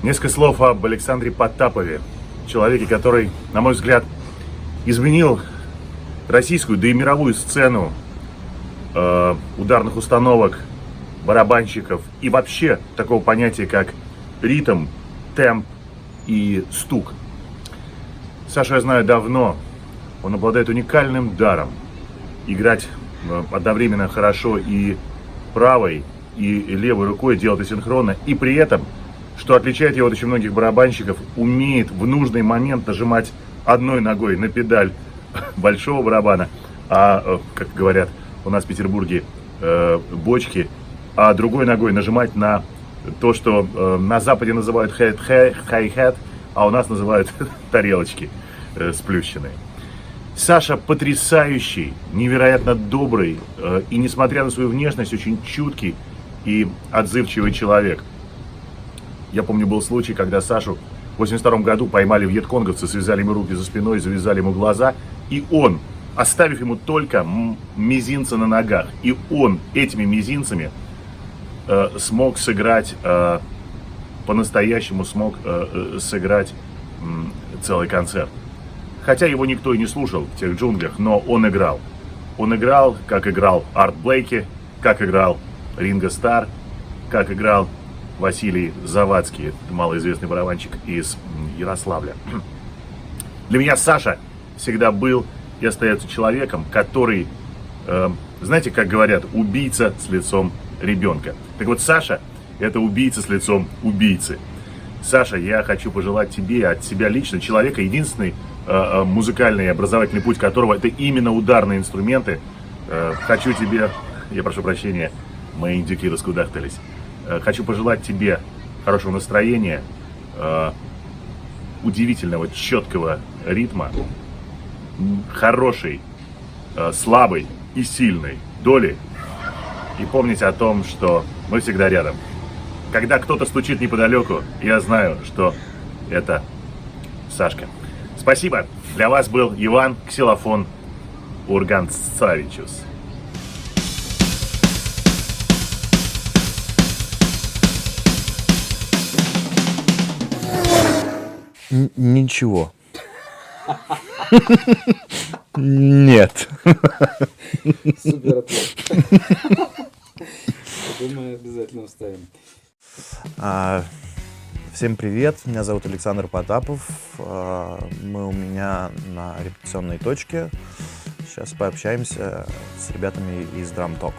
Несколько слов об Александре Потапове, человеке, который, на мой взгляд, изменил российскую, да и мировую сцену ударных установок, барабанщиков и вообще такого понятия, как ритм, темп и стук. Сашу я знаю давно. Он обладает уникальным даром играть одновременно хорошо и правой, и левой рукой, делать это синхронно, и при этом, что отличает его от очень многих барабанщиков, умеет в нужный момент нажимать одной ногой на педаль большого барабана, как говорят у нас в Петербурге, бочки, а другой ногой нажимать на то, что на Западе называют хай-хет, а у нас называют тарелочки сплющенные. Саша потрясающий, невероятно добрый и, несмотря на свою внешность, очень чуткий и отзывчивый человек. Я помню, был случай, когда Сашу в 1982 году поймали вьетконговцы, связали ему руки за спиной, завязали ему глаза, и он, оставив ему только мизинцы на ногах, и он этими мизинцами смог сыграть, по-настоящему смог сыграть целый концерт. Хотя его никто и не слушал в тех джунглях, но он играл. Он играл, как играл Арт Блейки, как играл Ринго Стар, как играл Василий Завадский, малоизвестный барабанщик из Ярославля. Для меня Саша всегда был и остается человеком, который, знаете, как говорят, убийца с лицом ребенка. Так вот, Саша – это убийца с лицом убийцы. Саша, я хочу пожелать тебе от себя лично, человека, единственный музыкальный и образовательный путь которого – это именно ударные инструменты. Хочу тебе, я прошу прощения, мои индюки раскудахтались. Хочу пожелать тебе хорошего настроения, удивительного, четкого ритма, хорошей, слабой и сильной доли. И помнить о том, что мы всегда рядом. Когда кто-то стучит неподалеку, я знаю, что это Сашка. Спасибо. Для вас был Иван Ксилофон Урганцавичус. Ничего. Нет. Супер ответ. Думаю, обязательно вставим. Всем привет, меня зовут Александр Потапов. Мы у меня на репетиционной точке. Сейчас пообщаемся с ребятами из Drum Talk.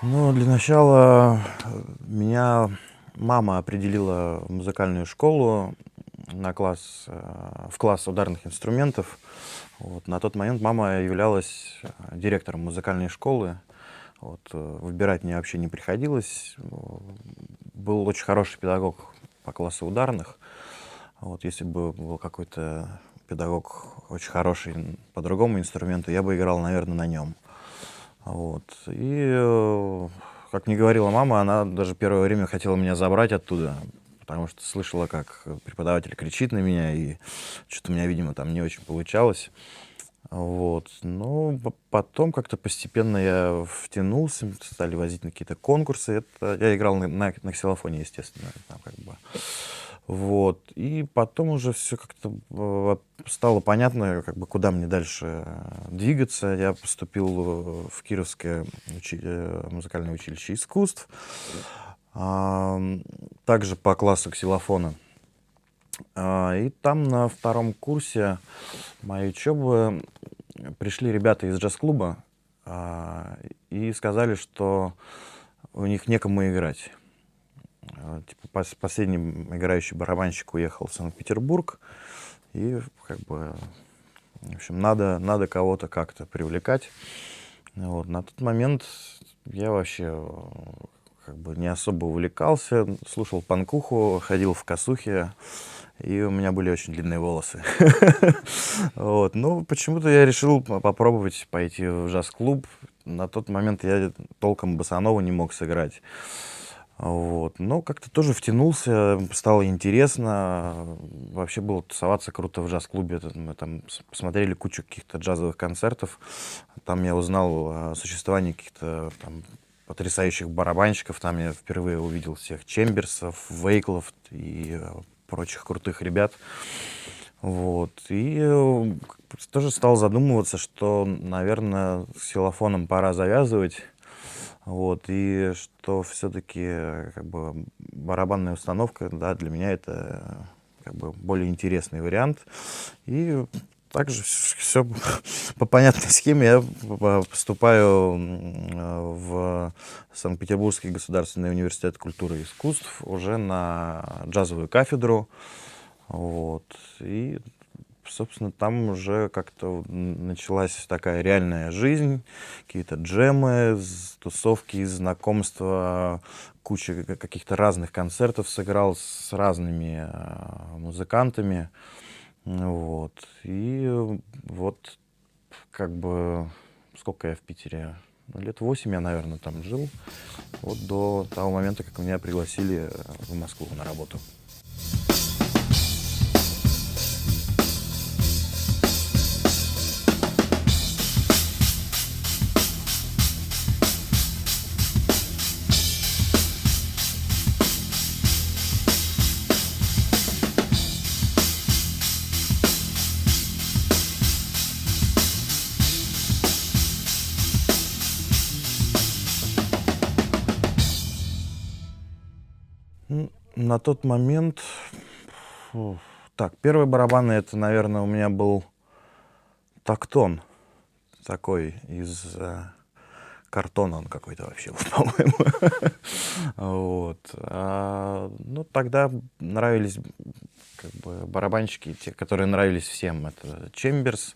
Ну, для начала меня мама определила в музыкальную школу в класс ударных инструментов. Вот. На тот момент мама являлась директором музыкальной школы. Вот. Выбирать мне вообще не приходилось. Был очень хороший педагог по классу ударных. Вот. Если бы был какой-то педагог очень хороший по другому инструменту, я бы играл, наверное, на нем. Вот. И, как мне говорила мама, она даже первое время хотела меня забрать оттуда, потому что слышала, как преподаватель кричит на меня, и что-то у меня, видимо, там не очень получалось. Вот. Но потом как-то постепенно я втянулся, стали возить на какие-то конкурсы. Я играл на ксилофоне, естественно. Там как бы. Вот. И потом уже все как-то стало понятно, как бы, куда мне дальше двигаться. Я поступил в Кировское музыкальное училище искусств. Также по классу ксилофона. И там на втором курсе моей учебы пришли ребята из джаз-клуба и сказали, что у них некому играть. Типа, последний играющий барабанщик уехал в Санкт-Петербург, и как бы, в общем, надо кого-то как-то привлекать. Вот. На тот момент я вообще как бы не особо увлекался, слушал панкуху, ходил в косухе, и у меня были очень длинные волосы. Вот. Ну, почему-то я решил попробовать пойти в джаз-клуб. На тот момент я толком босанова не мог сыграть. Вот. Но как-то тоже втянулся, стало интересно. Вообще было тусоваться круто в джаз-клубе. Мы там посмотрели кучу каких-то джазовых концертов. Там я узнал о существовании каких-то там потрясающих барабанщиков. Там я впервые увидел всех Чемберсов, Вейклов и прочих крутых ребят. Вот. И тоже стал задумываться, что, наверное, с ксилофоном пора завязывать. Вот, и что все-таки как бы барабанная установка, да, для меня это как бы более интересный вариант. И также все по понятной схеме. Я поступаю в Санкт-Петербургский государственный университет культуры и искусств уже на джазовую кафедру. Вот, и собственно, там уже как-то началась такая реальная жизнь, какие-то джемы, тусовки, знакомства, куча каких-то разных концертов сыграл с разными музыкантами. Вот. И вот как бы сколько я в Питере? Лет 8 я, наверное, там жил. Вот до того момента, как меня пригласили в Москву на работу. На тот момент... Так, первый барабан, это, наверное, у меня был тактон. Такой из картона он какой-то вообще был, по-моему. Вот. Ну, тогда нравились как бы барабанщики, те, которые нравились всем. Это Чемберс,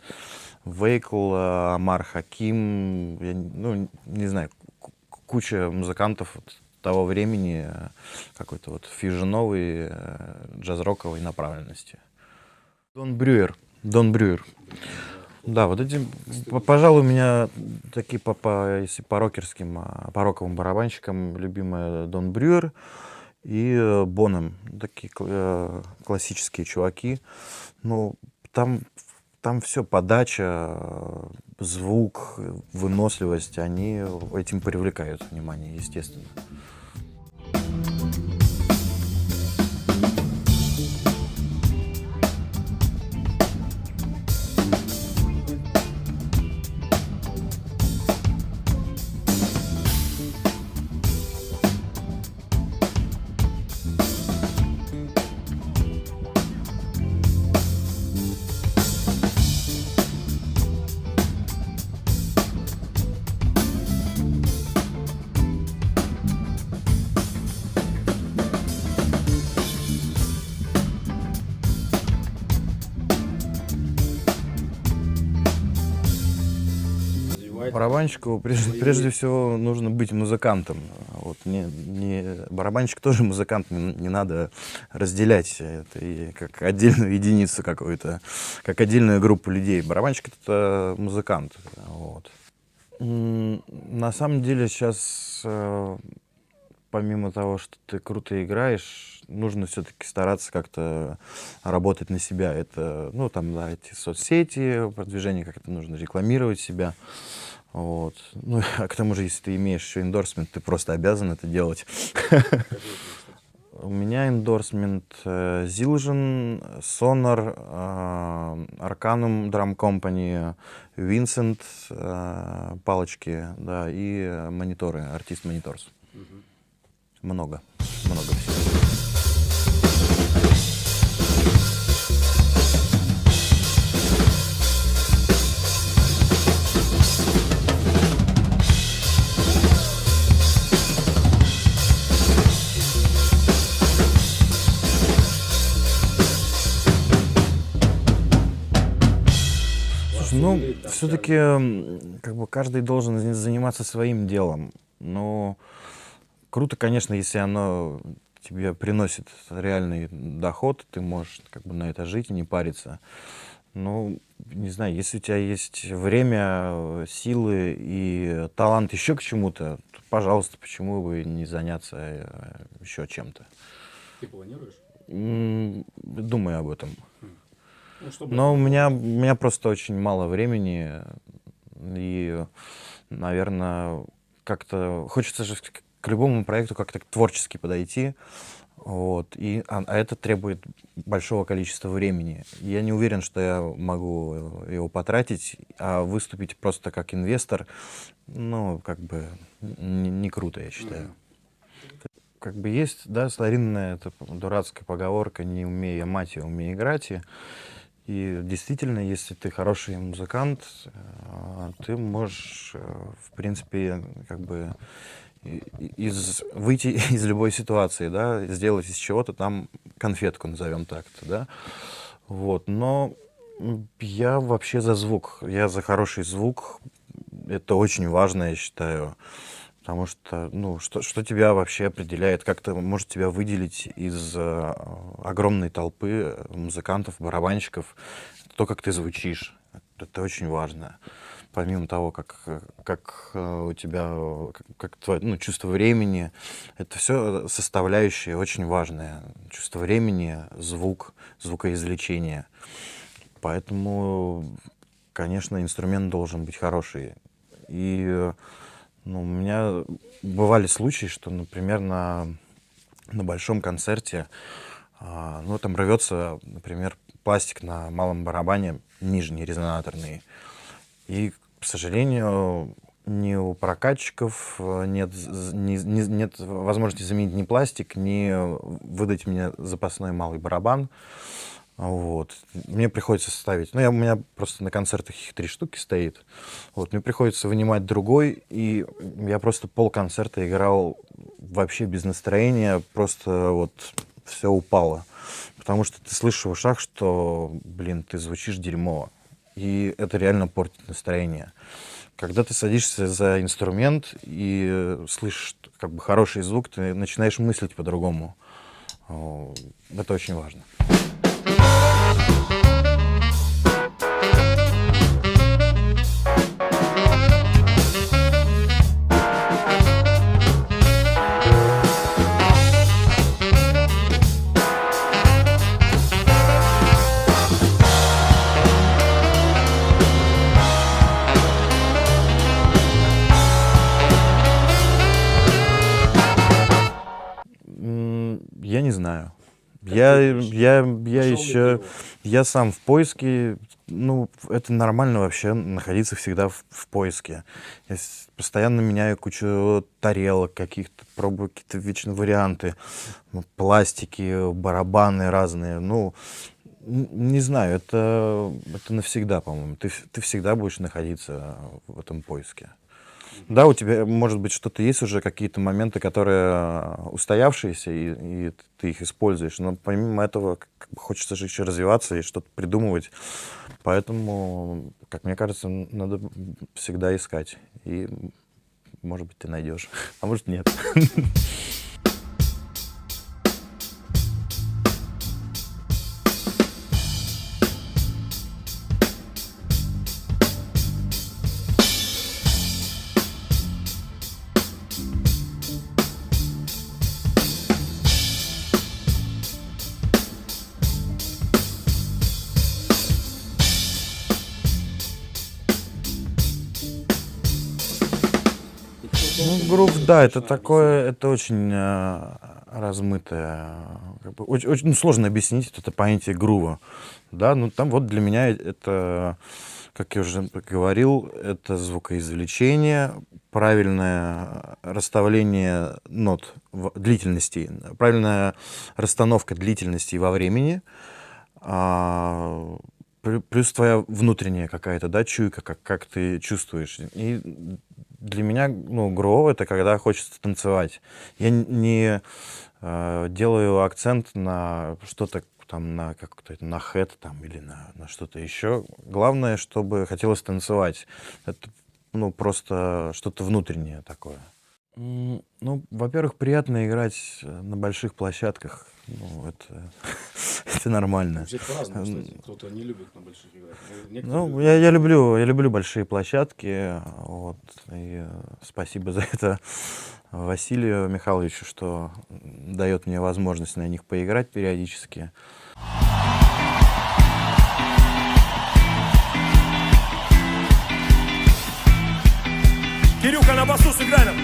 Вейкл, Амар Хаким, ну, не знаю, куча музыкантов того времени, какой-то вот фьюженовой, джаз-роковой направленности. Дон Брюер. Да, вот эти, пожалуй, у меня такие, если по рокерским, по роковым барабанщикам, любимые Дон Брюер и Бонем. Такие классические чуваки. Ну, там все, подача, звук, выносливость, они этим привлекают внимание, естественно. Барабанщику прежде всего нужно быть музыкантом. Вот, барабанщик тоже музыкант, не надо разделять это и как отдельную единицу какую-то, как отдельную группу людей. Барабанщик — это музыкант. Вот. На самом деле сейчас, помимо того, что ты круто играешь, нужно все-таки стараться как-то работать на себя. Это, ну, там, да, эти соцсети, продвижение, как-то нужно рекламировать себя. Вот. Ну, а к тому же, если ты имеешь еще эндорсмент, ты просто обязан это делать. У меня эндорсмент Zildjian, Sonar, Arcanum Drum Company, Vincent, палочки, да, и мониторы, Artist Monitors. Много всего. Ну, Или там все-таки, как бы каждый должен заниматься своим делом. Но круто, конечно, если оно тебе приносит реальный доход, ты можешь как бы на это жить и не париться. Ну, не знаю, если у тебя есть время, силы и талант еще к чему-то, то, пожалуйста, почему бы не заняться еще чем-то? ты планируешь? Думаю об этом. Ну, чтобы Но у это меня, было. у меня просто очень мало времени, и, наверное, как-то хочется же к любому проекту как-то творчески подойти, вот, а это требует большого количества времени. Я не уверен, что я могу его потратить, а выступить просто как инвестор, ну, как бы не круто, я считаю. Как бы есть, да, старинная эта дурацкая поговорка «не умея мать, умей играть». И действительно, если ты хороший музыкант, ты можешь, в принципе, как бы выйти из любой ситуации, да, сделать из чего-то там конфетку, назовем так-то, да. Вот, но я вообще за звук, я за хороший звук, это очень важно, я считаю. Потому что, ну, что тебя вообще определяет, как-то может тебя выделить из огромной толпы музыкантов, барабанщиков, то, как ты звучишь. Это очень важно. Помимо того, как у тебя, как твое, ну, чувство времени, это все составляющие очень важные. Чувство времени, звук, звукоизвлечение. Поэтому, конечно, инструмент должен быть хороший. И ну, у меня бывали случаи, что, например, на большом концерте, ну, там рвется, например, пластик на малом барабане, нижний, резонаторный. И, к сожалению, ни у прокатчиков нет возможности заменить ни пластик, ни выдать мне запасной малый барабан. Вот. Мне приходится ставить, ну, у меня просто на концертах их 3 штуки стоит. Вот, мне приходится вынимать другой, и я просто полконцерта играл вообще без настроения, просто вот все упало. Потому что ты слышишь в ушах, что, блин, ты звучишь дерьмово. И это реально портит настроение. Когда ты садишься за инструмент и слышишь как бы хороший звук, ты начинаешь мыслить по-другому. Это очень важно. Я не знаю. Я Нашел ли ты еще, его? я сам в поиске, ну, это нормально вообще находиться всегда в поиске. Постоянно меняю кучу тарелок каких-то, пробую какие-то вечно варианты, пластики, барабаны разные. Ну, не знаю, это навсегда, по-моему. Ты всегда будешь находиться в этом поиске. Да, у тебя, может быть, что-то есть уже, какие-то моменты, которые устоявшиеся, и ты их используешь. Но помимо этого, как бы хочется же еще развиваться и что-то придумывать. Поэтому, как мне кажется, надо всегда искать. И, может быть, ты найдешь, а может, нет. И кто Ну, должен грув, быть да, это точно такое, это очень размытое, как бы, очень, ну, сложно объяснить это понятие грува, да, ну, там вот для меня это, как я уже говорил, это звукоизвлечение, правильное расставление нот, длительностей, правильная расстановка длительностей во времени, а, плюс твоя внутренняя какая-то, да, чуйка, как ты чувствуешь. И для меня, ну, гров — это когда хочется танцевать. Я не делаю акцент на что-то там на как-то на хэт там или на что-то еще. Главное, чтобы хотелось танцевать. Это, ну, просто что-то внутреннее такое. Ну, во-первых, приятно играть на больших площадках. Ну, это, это нормально. Вообще по-разному, кстати. Кто-то не любит на больших играть. Ну, я люблю большие площадки. Вот, и спасибо за это Василию Михайловичу, что дает мне возможность на них поиграть периодически. Кирюха, на басу сыграй нам.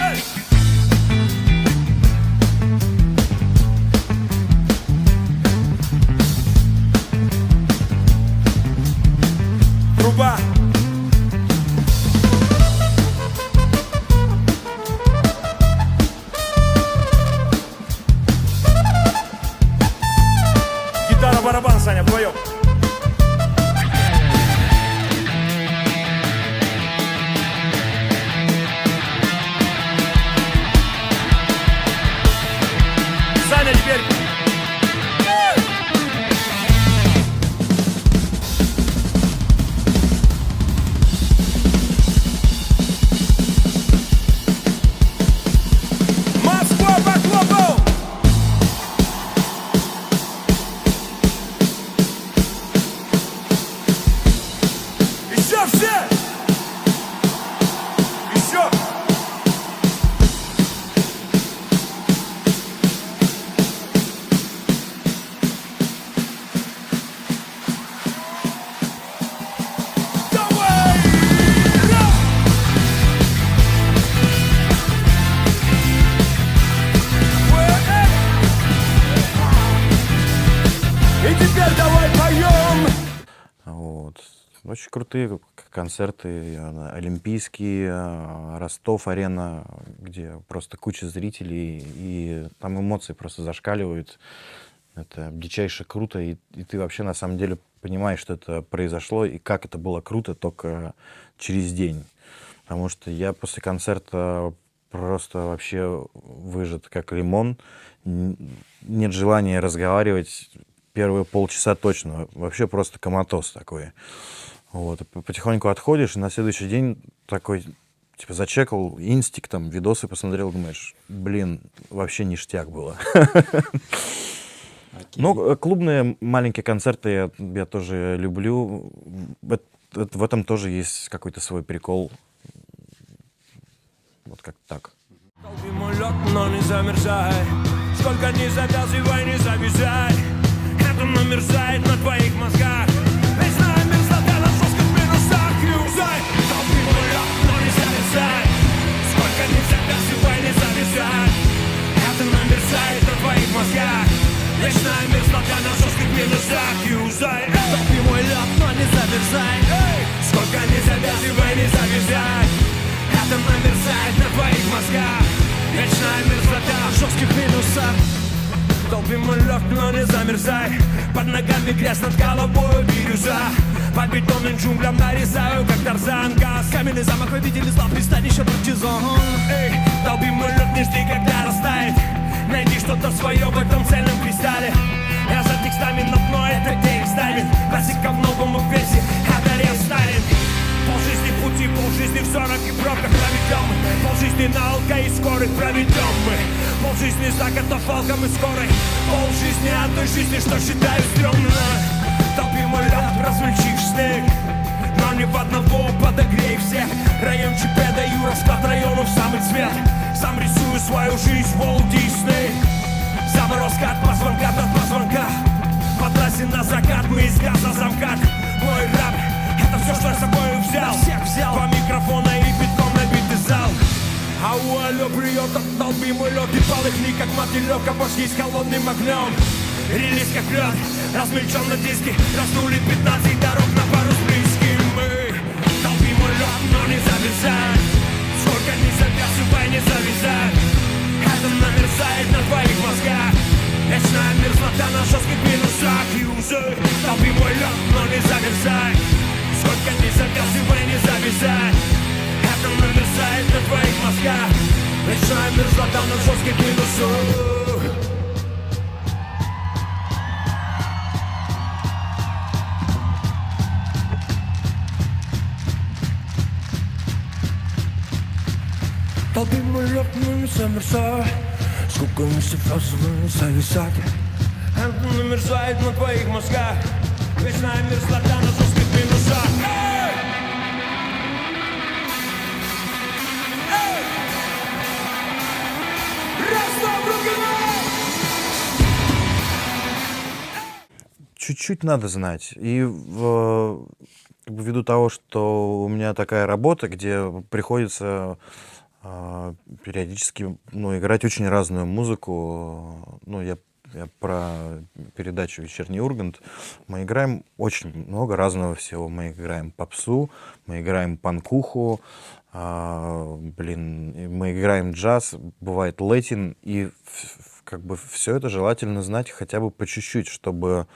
Эй! Труба. Гитара, барабан, Саня, вдвоем. Саня, теперь. Москва по клубу! Еще все! Еще! Давай! Раз! И теперь давай поем! Вот. Очень крутые концерты, олимпийские, Ростов-арена, где просто куча зрителей, и там эмоции просто зашкаливают. Это дичайше круто, и ты вообще на самом деле понимаешь, что это произошло, и как это было круто только через день. Потому что я после концерта просто вообще выжат как лимон. Нет желания разговаривать первые полчаса точно. Вообще просто коматоз такой. Вот. И потихоньку отходишь, и на следующий день такой, типа, зачекал инстик, там, видосы посмотрел, думаешь, блин, вообще ништяк было. Ну, клубные маленькие концерты я тоже люблю. В этом тоже есть какой-то свой прикол. Вот как так. Толпи мой лед, но не замерзай. Сколько не завязывай, не завязай. Это намерзает на твоих мозгах. Вечная мерзлота на жестких минусах. Юзай. Толпи мой лед, но не замерзай. Сколько не завязывай, не завязай. Это намерзает на твоих мозгах. Вечная мерзлота на жестких минусах. Юзай. Толпи мой лед, но не замерзай. Сколько не завязывай, не завязай. Это намерзает на твоих мозгах. Вечная мерзлота в жестких минусах. Толпи мой лед, но не замерзай. Под ногами грязь, над головой бирюза. По бетонным джунглям нарезаю, как Тарзан. Газ, каменный замок, вы видели зла, пристанище партизан. Эй, толпи мой лед, не жди, когда растает. Найди что-то свое в этом цельном кристалле. Я за текстами на дно, это где их ставит. Классика в новом весе, одарен Сталин. Полжизни в пути, полжизни в 40 и пробках проведем мы. Полжизни на алка и скорых проведем мы. Полжизни за катафалком и скорой. Полжизни от той жизни, что считаю стрёмно. Толпи мой лед, размельчишь снег. Но ни в одного подогрей всех. Район ЧП даю расклад районов самый цвет. Сам рисую свою жизнь, Walt Disney. Заморозка от позвонка до позвонка. По трассе на закат, мы из газа замкат. Мой рап, это все, что я с собой взял. Два микрофона и битком набитый зал. Ау, алло, приет от толпы мой лед. И полыхни, как мотылек, обожги с холодным огнем. Релиз как лед, размельчен на диске. Раздули 15 дорог на пару с близким. Мы толпи мой лед, но не завязай. Сколько не завязывай, не завязай. Это намерзает на твоих мозгах. Вечная мерзлота на жестких минусах. Юзай, толпи мой лед, но не замерзай. Сколько не завязывай, не завязай. Это намерзает на твоих мозгах. Вечная мерзлота на жестких минусах. Толпим улетными замерзая, сколько месяцев зависать. Это намерзает на твоих мозгах. Вечная мерзлота на жестких минусах. Эй! Эй! Расслабь руки вверх! Чуть-чуть надо знать. И как бы ввиду того, что у меня такая работа, где приходится периодически играть очень разную музыку. Я про передачу «Вечерний Ургант». Мы играем очень много разного всего. Мы играем попсу, мы играем панкуху, мы играем джаз, бывает латин. И как бы все это желательно знать хотя бы по чуть-чуть, чтобы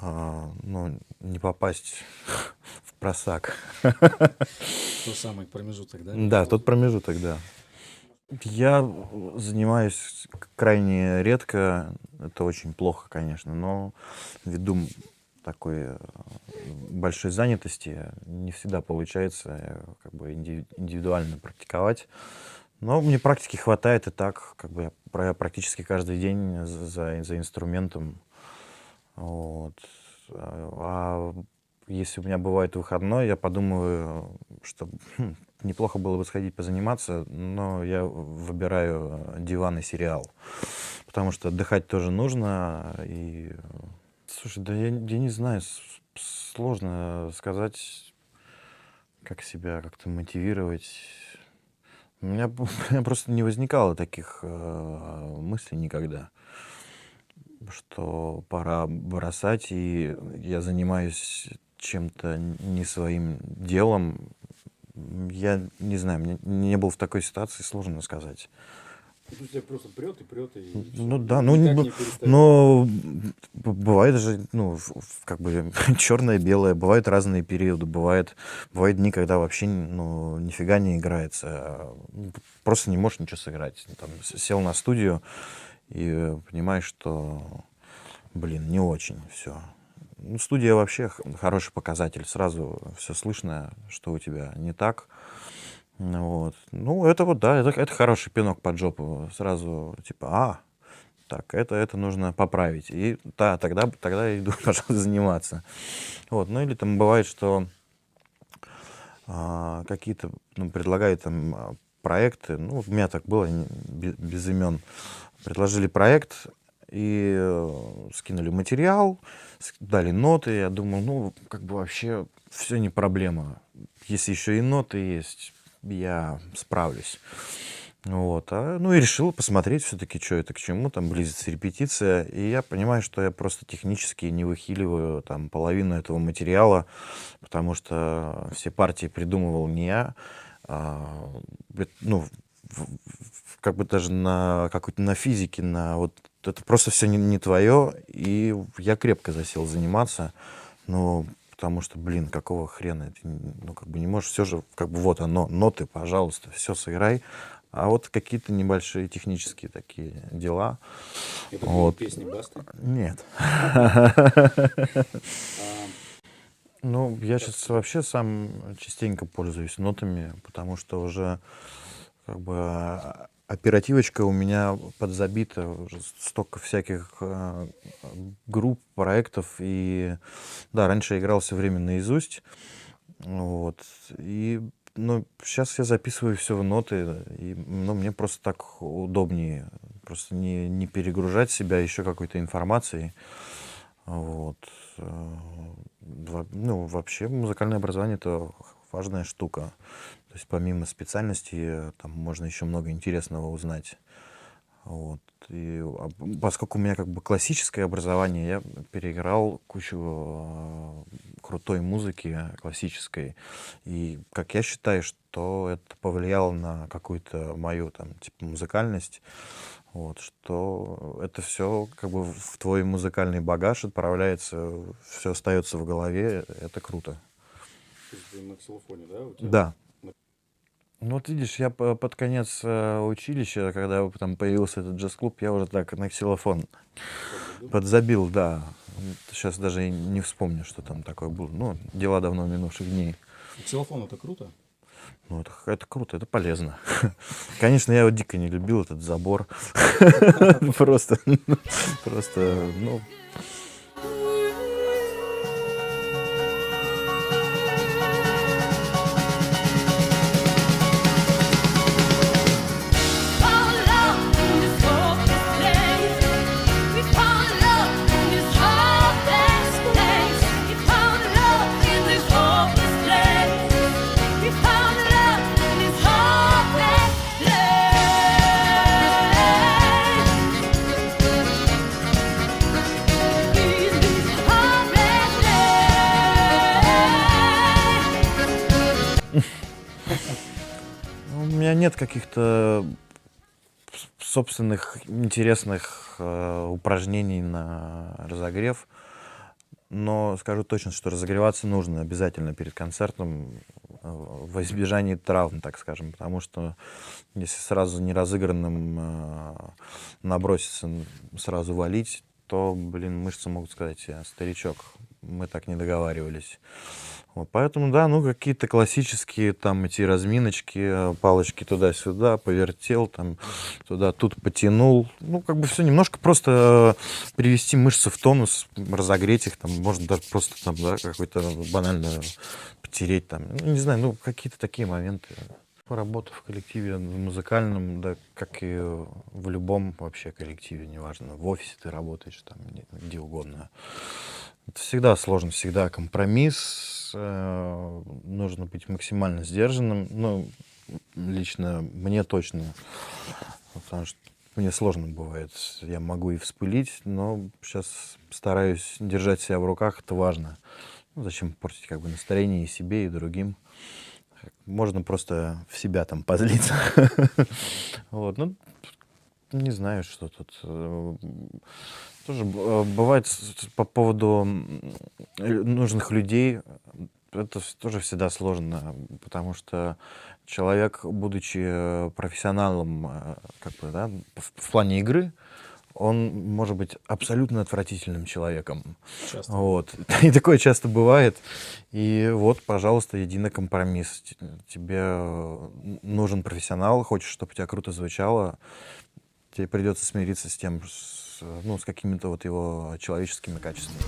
не попасть в просак. Тот самый промежуток, да? Да, тот промежуток, да. Я занимаюсь крайне редко, это очень плохо, конечно, но ввиду такой большой занятости не всегда получается как бы индивидуально практиковать. Но мне практики хватает и так, как бы я практически каждый день за инструментом. Вот. А если у меня бывает выходной, я подумаю, что неплохо было бы сходить позаниматься, но я выбираю диван и сериал, потому что отдыхать тоже нужно. И слушай, да я не знаю, сложно сказать, как себя как-то мотивировать. У меня просто не возникало таких мыслей никогда, что пора бросать, и я занимаюсь чем-то не своим делом. Я не знаю, мне не был в такой ситуации, сложно сказать. У тебя просто прет и прет, и Да, никак не перестает. но бывает же, как бы черное-белое, бывают разные периоды, бывают дни, когда вообще, нифига не играется, просто не можешь ничего сыграть. Там, сел на студию и понимаешь, что, не очень все. Студия вообще хороший показатель. Сразу все слышно, что у тебя не так. Вот. Это хороший пинок под жопу. Сразу так, это нужно поправить. И тогда я иду, пожалуй, заниматься. Вот. Или там бывает, что какие-то предлагают там проекты. У меня так было, без имен. Предложили проект и скинули материал, дали ноты. Я думал, как бы вообще все не проблема. Если еще и ноты есть, я справлюсь. Вот. И решил посмотреть все-таки, что это к чему. Там близится репетиция. И я понимаю, что я просто технически не выхиливаю там половину этого материала, потому что все партии придумывал не я. Как бы даже на физике, это просто все не твое, и я крепко засел заниматься, потому что, какого хрена, ты, как бы не можешь, все же, как бы вот оно, ноты, пожалуйста, все сыграй, а вот какие-то небольшие технические такие дела. Это вот. Песни Басты? Нет. Я сейчас вообще сам частенько пользуюсь нотами, потому что уже как бы оперативочка у меня подзабита, уже столько всяких групп, проектов. И да, раньше я играл все время наизусть. Вот. Сейчас я записываю все в ноты, и мне просто так удобнее. Просто не перегружать себя еще какой-то информацией. Вот. Вообще музыкальное образование — это важная штука. То есть помимо специальности там можно еще много интересного узнать. Вот. Поскольку у меня как бы классическое образование, я переиграл кучу крутой музыки классической. И как я считаю, что это повлияло на какую-то мою музыкальность. Вот, что это все как бы в твой музыкальный багаж отправляется, все остается в голове, это круто. То есть ты на ксилофоне, да? У тебя? Да. Вот видишь, я под конец училища, когда там появился этот джаз-клуб, я уже так на ксилофон подзабил, да. Сейчас даже и не вспомню, что там такое было. Дела давно минувших дней. Ксилофон — это круто? Ну, это круто, это полезно. Конечно, я его дико не любил, этот забор. Просто, ну, Found love in this hopeless place. We found love in this hopeless place. We found love in this hopeless place. We found love in this hopeless place. In this hopeless place. у меня нет каких-то собственных интересных упражнений на разогрев. Но скажу точно, что разогреваться нужно обязательно перед концертом во избежание травм, так скажем. Потому что если сразу неразыгранным наброситься, сразу валить, то, блин, мышцы могут сказать: старичок, мы так не договаривались. Вот, поэтому, да, ну, какие-то классические там эти разминочки, палочки туда-сюда, повертел, там, туда, тут потянул. Ну, как бы все немножко просто привести мышцы в тонус, разогреть их, там, можно даже просто там, да, какой-то банально потереть там, ну, не знаю, ну, какие-то такие моменты. Работа в коллективе музыкальном, да, как и в любом вообще коллективе, неважно, в офисе ты работаешь, там, где угодно. Это всегда сложно, всегда компромисс, нужно быть максимально сдержанным. Ну, лично мне точно, потому что мне сложно бывает. Я могу и вспылить, но сейчас стараюсь держать себя в руках, это важно. Ну, зачем портить как бы настроение и себе, и другим. Можно просто в себя там позлиться. Вот, ну, не знаю, что тут. Тоже бывает по поводу нужных людей, это тоже всегда сложно, потому что человек, будучи профессионалом, как бы, да, в плане игры, он может быть абсолютно отвратительным человеком. Часто. Вот. И такое часто бывает. И вот, пожалуйста, иди на компромисс. Тебе нужен профессионал, хочешь, чтобы у тебя круто звучало, тебе придется смириться с тем, ну, с какими-то вот его человеческими качествами.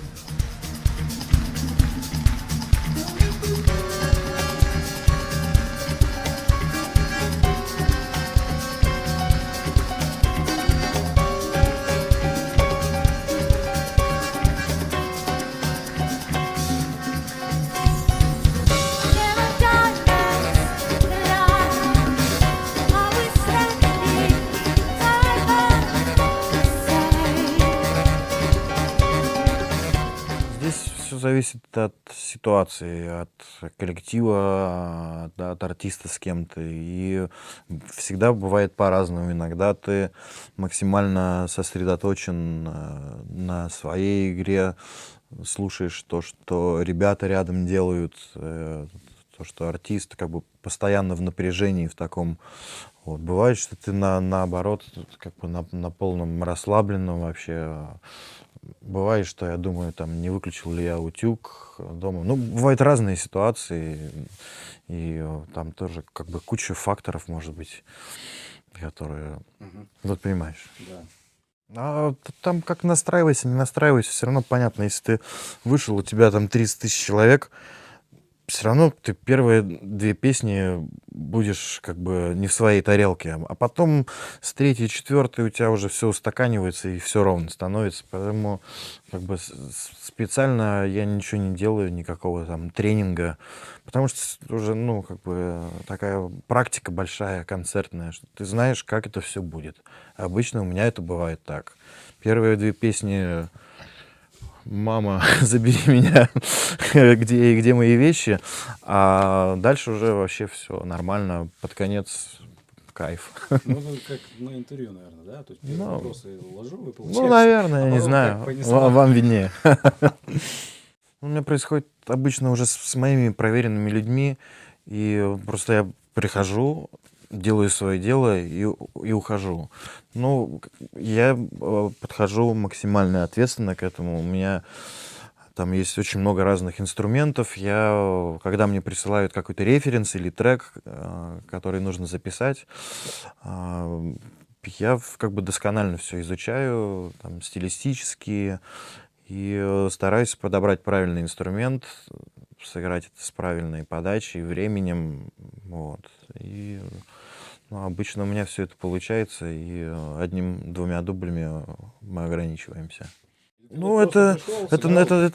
Здесь все зависит от ситуации, от коллектива, от артиста с кем-то. И всегда бывает по-разному. Иногда ты максимально сосредоточен на своей игре, слушаешь то, что ребята рядом делают, то, что артист как бы постоянно в напряжении, в таком. Вот. Бывает, что ты наоборот, как бы на полном расслабленном вообще. Бывает, что я думаю, там, не выключил ли я утюг дома. Ну, бывают разные ситуации, и там тоже как бы куча факторов, может быть, которые... Вот понимаешь. Да. А там как настраивайся, не настраивайся, все равно понятно, если ты вышел, у тебя там 30 тысяч человек, все равно ты первые две песни будешь как бы не в своей тарелке, а потом с третьей, четвертой у тебя уже все устаканивается и все ровно становится, поэтому как бы специально я ничего не делаю, никакого там тренинга, потому что уже, ну, как бы такая практика большая, концертная, что ты знаешь, как это все будет. Обычно у меня это бывает так. Первые две песни: «Мама, забери меня, где мои вещи», а дальше уже вообще все нормально, под конец кайф. Ну, это как на интервью, наверное, да? То есть первые Ну, вопросы ложу, и получается... Ну, наверное, а я не потом знаю, как понесло. вам виднее. У меня происходит обычно уже с моими проверенными людьми, и просто я прихожу, делаю свое дело и ухожу. Ну, я подхожу максимально ответственно к этому. У меня Там есть очень много разных инструментов. Когда мне присылают какой-то референс или трек, который нужно записать, а, я как бы досконально все изучаю, там, стилистически, и стараюсь подобрать правильный инструмент, сыграть это с правильной подачей, временем. Вот. И обычно у меня все это получается, и одним-двумя дублями мы ограничиваемся. Ну, это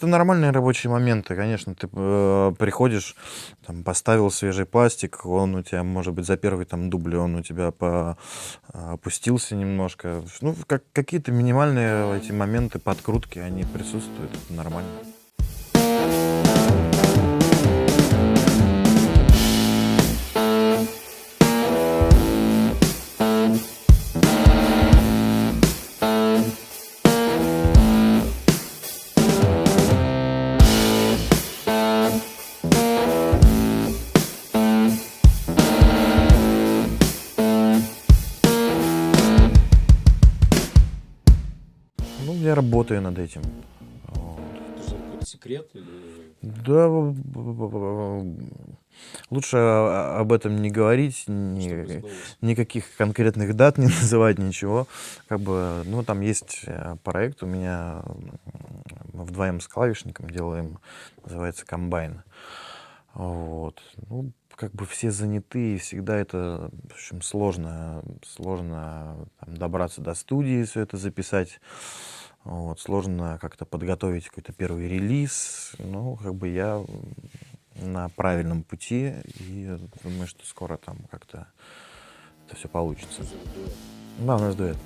нормальные рабочие моменты, конечно. Ты приходишь, там, поставил свежий пластик, он у тебя, может быть, за первый там дубль, он у тебя опустился немножко. Ну, какие-то минимальные эти моменты, подкрутки, они присутствуют, это нормально. Ну, я работаю над этим. Вот. Это же какой-то секрет или... Да, лучше об этом не говорить, Чтобы сдалось? никаких конкретных дат не называть, ничего. Как бы, ну, там есть проект у меня, мы вдвоем с клавишником делаем, называется «Комбайн». Вот. Ну, как бы все заняты, и всегда это, в общем, сложно там, добраться до студии, все это записать. Вот, сложно как-то подготовить какой-то первый релиз. Ну, как бы я на правильном пути, и думаю, что скоро там как-то это все получится. Да, у нас дуэт.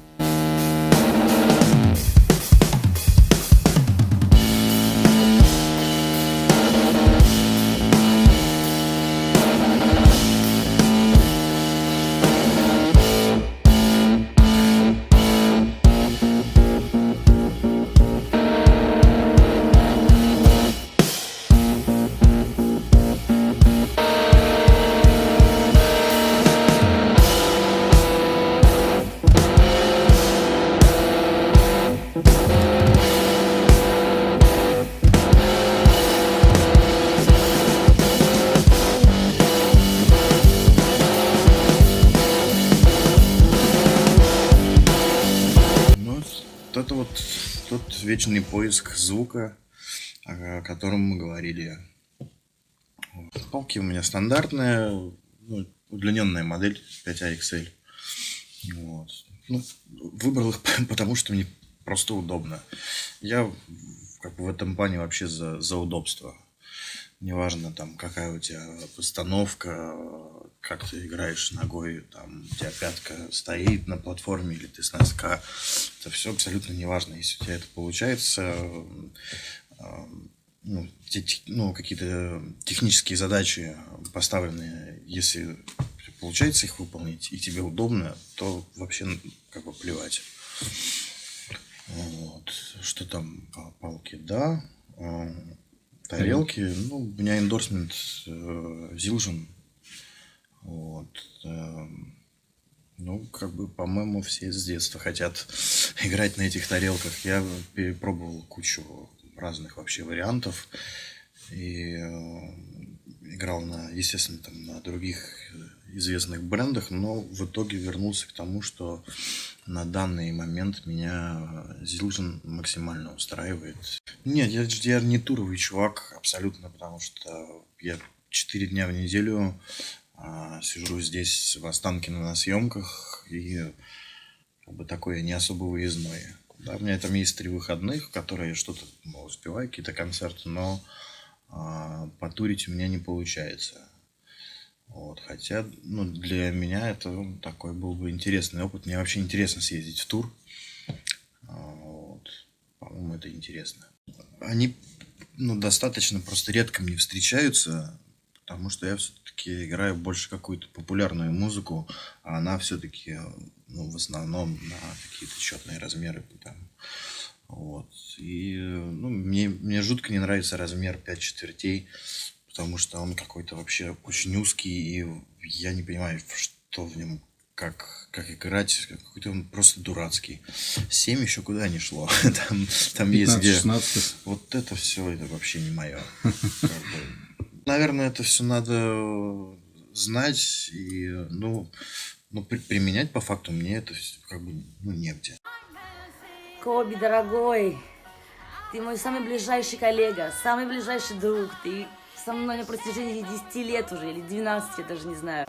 Ну, это вот тот вечный поиск звука, о котором мы говорили. Вот. Палки у меня стандартные, ну, удлиненная модель 5AXL. Вот. Ну, выбрал их потому, что мне просто удобно. Я как бы в этом плане вообще за удобство. Неважно, там, какая у тебя постановка, как ты играешь ногой, там, у тебя пятка стоит на платформе или ты с носка. Это все абсолютно неважно. Если у тебя это получается, какие-то технические задачи поставлены, если получается их выполнить и тебе удобно, то вообще как бы плевать. Вот. Что там? Палки, да. Тарелки, ну, у меня эндорсмент Zildjian. Вот. Ну, как бы, по-моему, все с детства хотят играть на этих тарелках. Я перепробовал кучу разных вообще вариантов. И играл естественно, там, на других известных брендах, но в итоге вернулся к тому, что на данный момент меня Zildjian максимально устраивает. Нет, я не туровый чувак абсолютно, потому что я 4 дня в неделю сижу здесь в Останкино на съемках, и как бы такой я не особо выездной. Да, у меня там есть 3 выходных, которые я что-то успеваю, какие-то концерты, но потурить у меня не получается. Вот, хотя, ну, для меня это такой был бы интересный опыт. Мне вообще интересно съездить в тур. Вот. По-моему, это интересно. Они, ну, достаточно просто редко мне встречаются, потому что я все-таки играю больше какую-то популярную музыку, а она все-таки, ну, в основном на какие-то четные размеры. Там. Вот. И, ну, мне жутко не нравится размер 5/4, потому что он какой-то вообще очень узкий, и я не понимаю, что в нем как играть, какой-то он просто дурацкий. 7 еще куда не шло. Там есть где... 15-16. Вот это все, это вообще не мое. Наверное, это все надо знать и, применять по факту мне это как бы, негде. Коби, дорогой, ты мой самый ближайший коллега, самый ближайший друг. Ты со мной на протяжении 10 лет уже, или 12, я даже не знаю.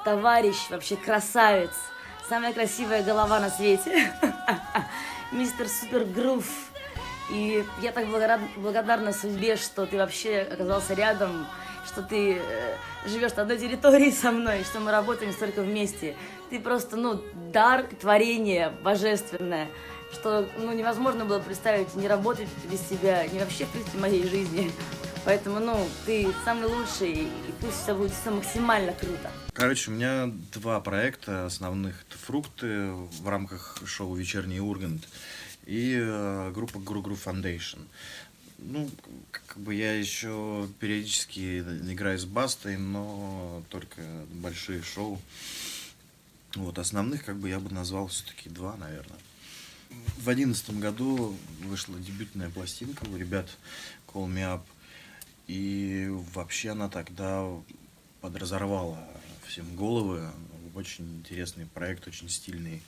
Товарищ, вообще красавец, самая красивая голова на свете. Мистер Супер Грув. И я так благодарна судьбе, что ты вообще оказался рядом, что ты живешь на одной территории со мной, что мы работаем столько вместе. Ты просто, дар, творение божественное, что, невозможно было представить, не работать без тебя, не вообще, в принципе, моей жизни. Поэтому, ты самый лучший, и пусть все будет все максимально круто. Короче, у меня 2 проекта основных. Это «Фрукты» в рамках шоу «Вечерний Ургант» и группа Guru Foundation. Как бы я еще периодически играю с Бастой, но только большие шоу. Вот, основных, как бы, я бы назвал все-таки 2, наверное. В 2011 году вышла дебютная пластинка у ребят Call Me Up. И вообще она тогда подразорвала всем головы. Очень интересный проект, очень стильный.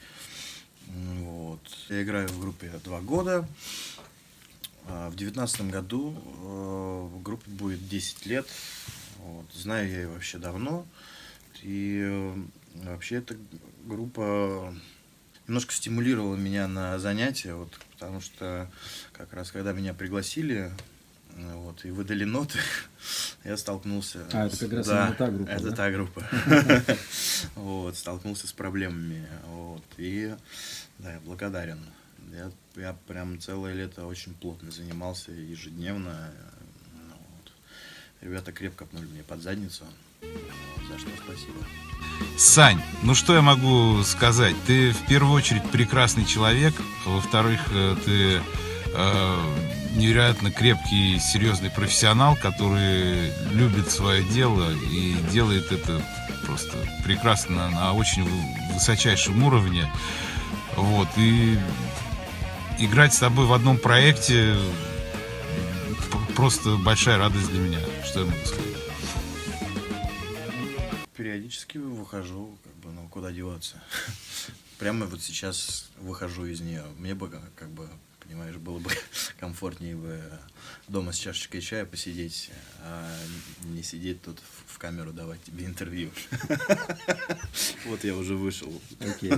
Вот. Я играю в группе 2 года. В 2019 году в группе будет 10 лет. Вот. Знаю я ее вообще давно. И вообще эта группа немножко стимулировала меня на занятия, потому что как раз когда меня пригласили и выдали ноты, я столкнулся... Это как раз именно та группа, это да? та группа. Столкнулся с проблемами. И я благодарен. Я прям целое лето очень плотно занимался, ежедневно. Ребята крепко пнули мне под задницу. За что спасибо. Сань, что я могу сказать? Ты в первую очередь прекрасный человек, во-вторых, ты невероятно крепкий, серьезный профессионал, который любит свое дело и делает это просто прекрасно на очень высочайшем уровне. И играть с тобой в одном проекте просто большая радость для меня, что я могу сказать. Периодически выхожу, куда деваться. Прямо сейчас выхожу из нее. Мне бы, понимаешь, было бы комфортнее бы дома с чашечкой чая посидеть, а не сидеть тут в камеру давать тебе интервью. Вот я уже вышел. Окей.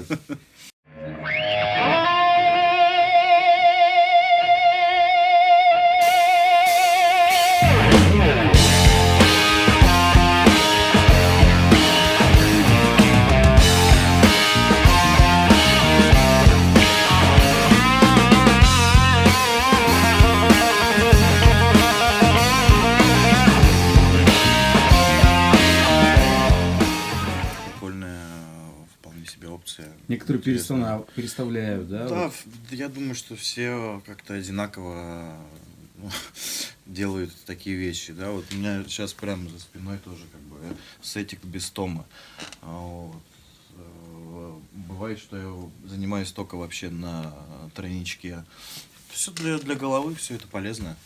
Некоторые переставляют, да? Да, я думаю, что все как-то одинаково делают такие вещи, да. У меня сейчас прямо за спиной тоже сетик без тома. Бывает, что я занимаюсь только вообще на тройничке. Все для головы, все это полезно.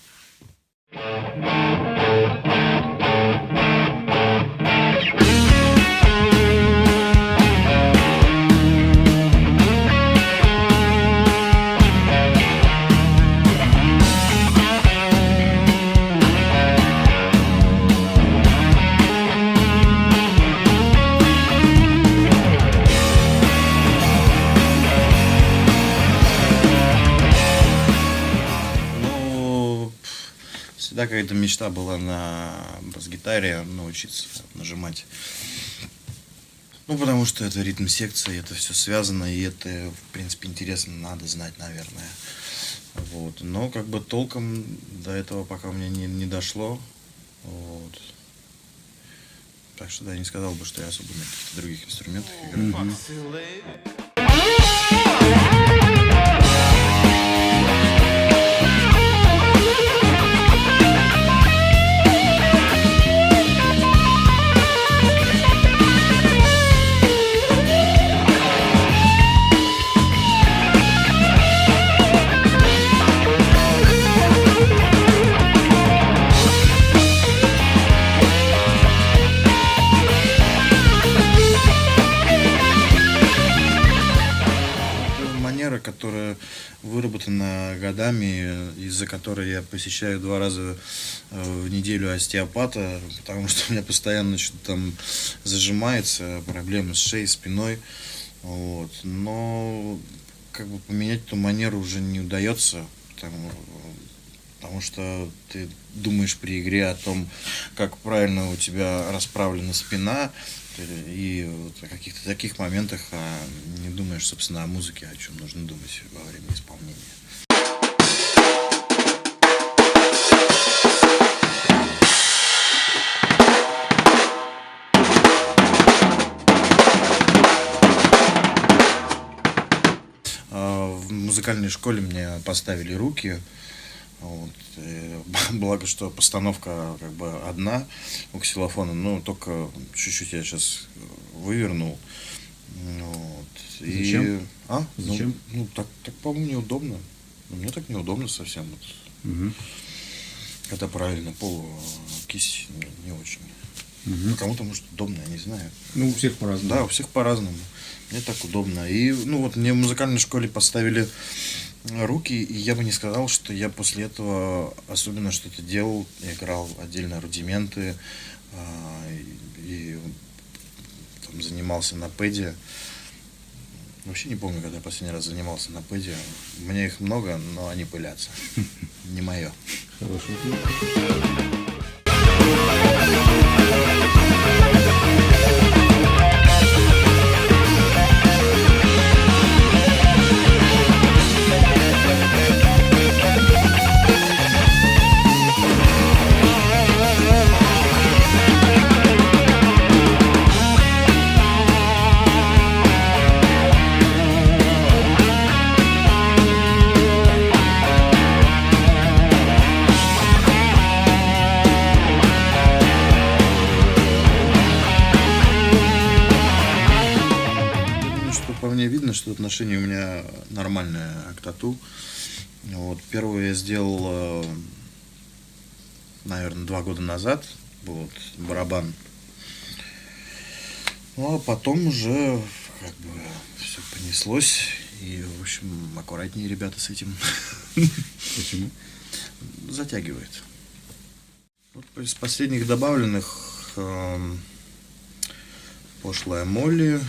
Всегда какая-то мечта была на бас-гитаре научиться нажимать. Потому что это ритм секции, это все связано, и это, в принципе, интересно, надо знать, наверное. Но толком до этого пока у меня не дошло. Так что я не сказал бы, что я особо на каких-то других инструментах играю. которая выработана годами, из-за которой я посещаю 2 раза в неделю остеопата, потому что у меня постоянно что-то там зажимается, проблемы с шеей, спиной. Вот. Но как бы поменять эту манеру уже не удается, потому что ты думаешь при игре о том, как правильно у тебя расправлена спина, и вот о каких-то таких моментах, а не думаешь, собственно, о музыке, о чем нужно думать во время исполнения. В музыкальной школе мне поставили руки. Вот. Благо, что постановка как бы одна у ксилофона, но только чуть-чуть я сейчас вывернул. Вот. Зачем? Зачем? Так по-моему, неудобно. Мне так неудобно совсем. Вот. Когда правильно кисть не очень. Кому-то, может, удобно, я не знаю. Ну, у всех по-разному. Да, у всех по-разному. Мне так удобно. И, вот мне в музыкальной школе поставили руки, и я бы не сказал, что я после этого особенно что-то делал. Я играл отдельно рудименты и там занимался на пэде. Вообще не помню, когда я последний раз занимался на пэде. У меня их много, но они пылятся. Не мое. Хороший ответ. По мне видно, что отношение у меня нормальное к тату. Вот. Первое я сделал, наверное, 2 года назад. Был вот барабан. Ну, а потом уже как бы все понеслось. И, в общем, аккуратнее ребята с этим. Почему? Затягивает. Вот из последних добавленных Пошлая Молли,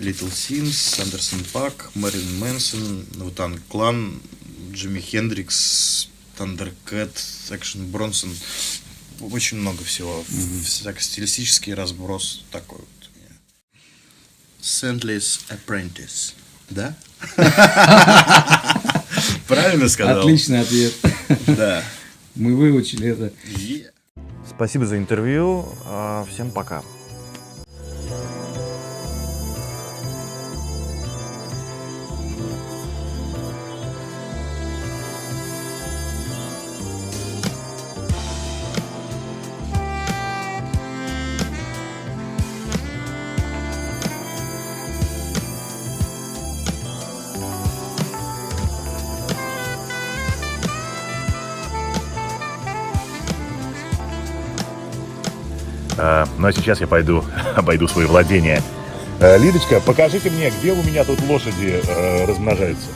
Little Sims, Андерсон Пак, Мэрилин Мэнсон, Wu-Tang Clan, Джимми Хендрикс, Thundercat, Экшен Бронсон. Очень много всего. Так, стилистический разброс такой вот у меня. Sandless Apprentice. Да? Правильно сказал? Отличный ответ. Да. Мы выучили это. Спасибо за интервью. Всем пока. Ну а сейчас я пойду обойду свои владения. Лидочка, покажите мне, где у меня тут лошади размножаются.